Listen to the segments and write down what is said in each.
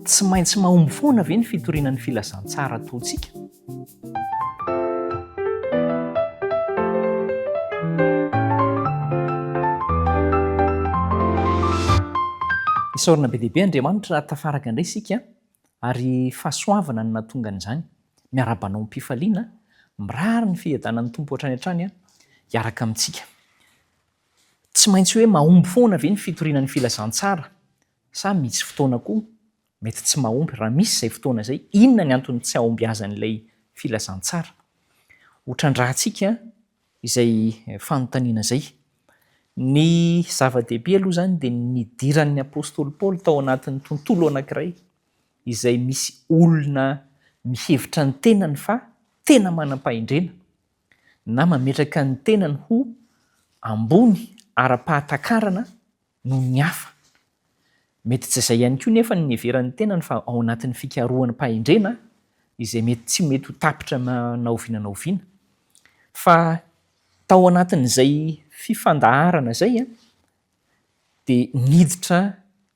tsy maintsy mahomby foana ve ny fitorinan'ny filazantsara ataontsika? Isaorana be dehibe Andriamanitra tafaraka indray isika ary fahasoavana no nahatonga an'izany. Miarabanao am-pifaliana, mirary ny fiadanan'ny tompo hatrany hatrany hiaraka amintsika. Tsy maintsy hoe mahomby foana ve ny fitorinan'ny filazantsara? Sa misy fotoana koa mety tsy mahomby? Raha misy izay fotoana izay, inona ny antony tsy ahomby azan'ilay filazantsara? Hotrandrahantsika izay fanontaniana izay. Ny zava-dehibe aloha izany dia nidiran'ny apôstôly Paoly tao anatin'ny tontolo anankiray izay misy olona mihevitra ny tenany fa tena manam-pahendrena na mametraka ny tenany ho ambony ara-pahatakarana noho ny hafa. Mety tsy izay ihany koa nefa ny heveran'ny tenany fa ao anatin'ny fikarohan'ny mpahendrena izay mety tsy mety ho tapitra naoviana naoviana. Fa tao anatin'izay fifandaharana izay dia niditra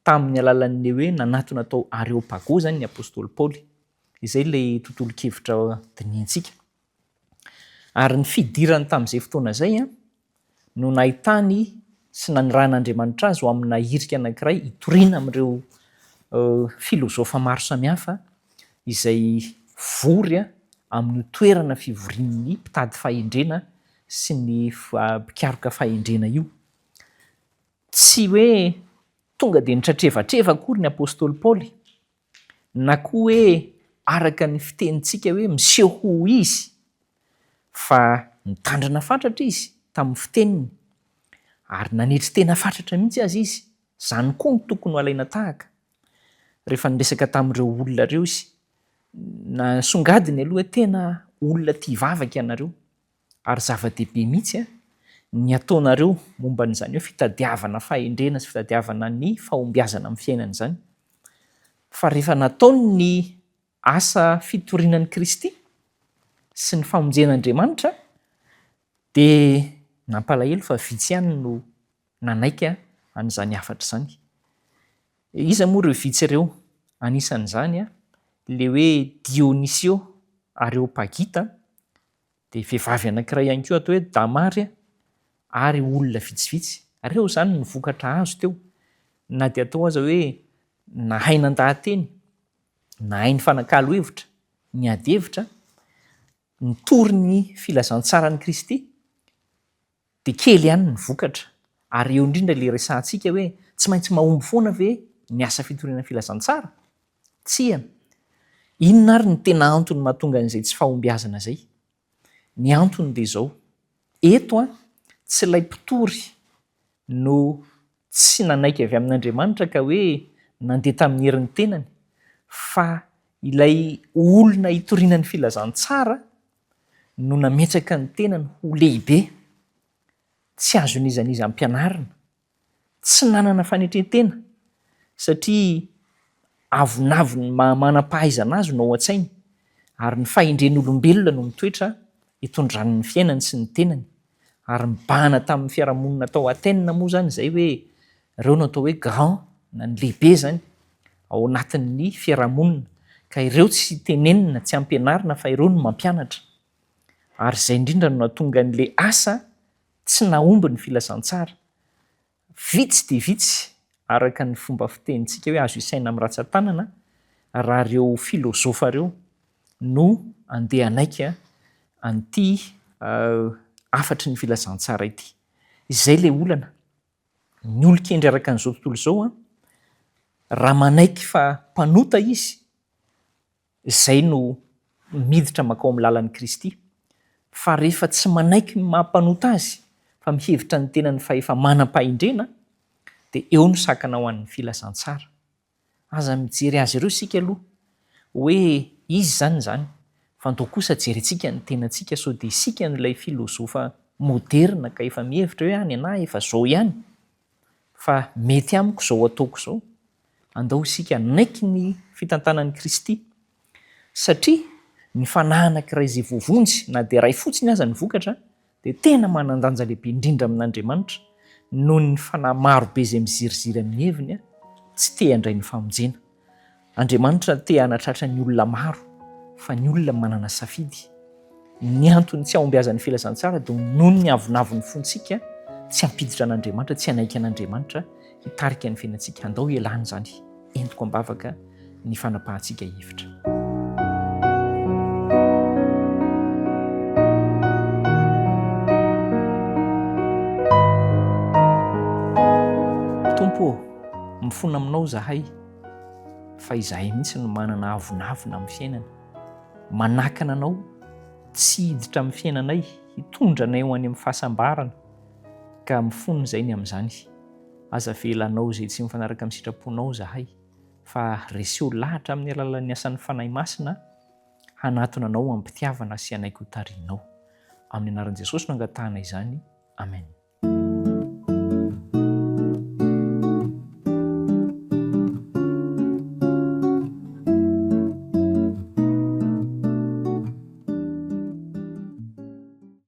tamin'ny alalan'ny hoe nanatona tao Areopago zany ny apôstôly Paoly. Izay ilay tontolo kevitra diniantsika. Ary ny fidirany tamin'izay fotoana izay no nahitany sy nanirahan'Andriamanitra azy ho amina hirika anankiray hitoriana amin'ireo filôzofa maro samihafa izay vory amin'ny toerana fivorian'ny mpitady fahendrena sy ny mpikaroka fahendrena io. Tsy hoe tonga dia nitratrevatreva akory ny apôstôly Paoly, na koa hoe araka ny fitenintsika hoe miseho ho izy, fa nitandrina fatratra izy tamin'ny fiteniny ary nanetry tena fatratra mihitsy azy izy. Izany koa ny tokony ho alaina tahaka. Rehefa niresaka tamin'ireo olona ireo izy, nasongadiny aloha tena olona tia vavaka ianareo ary zava-dehibe mihitsy ny ataonareo momba n'izany hoe fitadiavana fahendrena sy fitadiavana ny fahombiazana amin'ny fiainana izany. Fa rehefa nataony ny asa fitorinan'i Kristy sy ny famonjen'Andriamanitra dia nampalahelo fa vitsy ihany no nanaika an'izany hafatra izany. Iza moa ireo vitsy ireo? Anisan'izany ilay hoe Dionisio Areopagita, dia vehivavy anankiray ihany koa atao hoe Damary ary olona vitsivitsy. Ireo izany ny vokatra azo teo. Na dia atao aza hoe nahay nandahan-teny, nahay ny fanakalo hevitra, ny ady hevitra, nitory ny filazantsara ny Kristy, dia kely ihany ny vokatra. Ary eo indrindra ilay resahantsika hoe tsy maintsy mahomby foana ve ny asa fitorinan'ny filazantsara? Tsia. Inona ary ny tena antony mahatonga an'izay tsy fahombiazana izay? Ny antony dia izao. Eto tsy ilay mpitory no tsy nanaiky avy amin'Andriamanitra ka hoe nandeha tamin'ny herin'ny tenany, fa ilay olona hitorianan'ny filazantsara no nametraka ny tenany ho lehibe. Tsy azon'izan'iza ampianarina, tsy nanana fanetretena satria avonavony manam-pahaizana azy no ao an-tsainy ary ny fahendren'olombelona no mitoetra hitondran'ny fiainany sy ny tenany. Ary mibahana tamin'ny fiarahamonina tao Atenina moa zany izay hoe ireo no atao hoe grand na ny lehibe zany ao anatin'ny fiarahamonina, ka ireo tsy tenenina, tsy ampianarina fa ireo no mampianatra. Ary izay indrindra no nahatonga an'ilay asa tsy nahomby ny filazantsara. Vitsy dia vitsy araka ny fomba fitenintsika hoe azo isaina amin'ny ratsan-tanana raha ireo filôzofa ireo no andeha hanaika an'ity afatry ny filazantsara ity. Izay ilay olana. Ny olon-kendry araka an'izao tontolo izao raha manaiky fa mpanota izy, izay no miditra makao amin'ny lalan'i Kristy. Fa rehefa tsy manaiky mampanota azy fa mihevitra ny tenany fa efa manam-pahendrena, dia eo no sakana ho an'ny filazantsara. Aza mijery azy ireo isika aloha hoe izy zany. Fa ndao kosa jerentsika ny tenantsika sao dia isika n'ilay filôzofa moderna ka efa mihevitra hoe any ana efa zao ihany. Fa mety amiko izao ataoko izao. Andao isika naiky ny fitantanan'i Kristy satria ny fanahy anankiray izay voavonjy na dia ray fotsiny aza ny vokatra dia tena manan-danja lehibe indrindra amin'Andriamanitra noho ny fanahy marobe izay miziriziry amin'ny heviny tsy te handray ny famonjena. Andriamanitra te hanatratra ny olona maro fa ny olona manana safidy. Ny antony tsy ahombiazan'ny filazantsara dia noho ny avonavon'ny fontsika tsy hampiditra an'Andriamanitra, tsy hanaiky an'Andriamanitra hitarika ny fiainantsika. Andao ialany zany, entiko ambavaka ny fanapahantsika hevitra. Tompo, mifona aminao zahay fa izahay mihitsy no manana avonavona amin'ny fiainana. Manakana anao tsy hiditra amin'ny fiainanay, hitondra anay ho any amin'ny fahasambarana, ka mifono izay ny amin'izany. Aza velanao izay tsy mifanaraka amin'ny sitraponao zahay, fa reseo lahatra amin'ny alalan'ny asan'ny fanahy masina, hanatona anao amin'ny mpitiavana sy hanaiky ho tarihinao. Amin'ny anaran'i Jesosy no angatahana izany. Amen.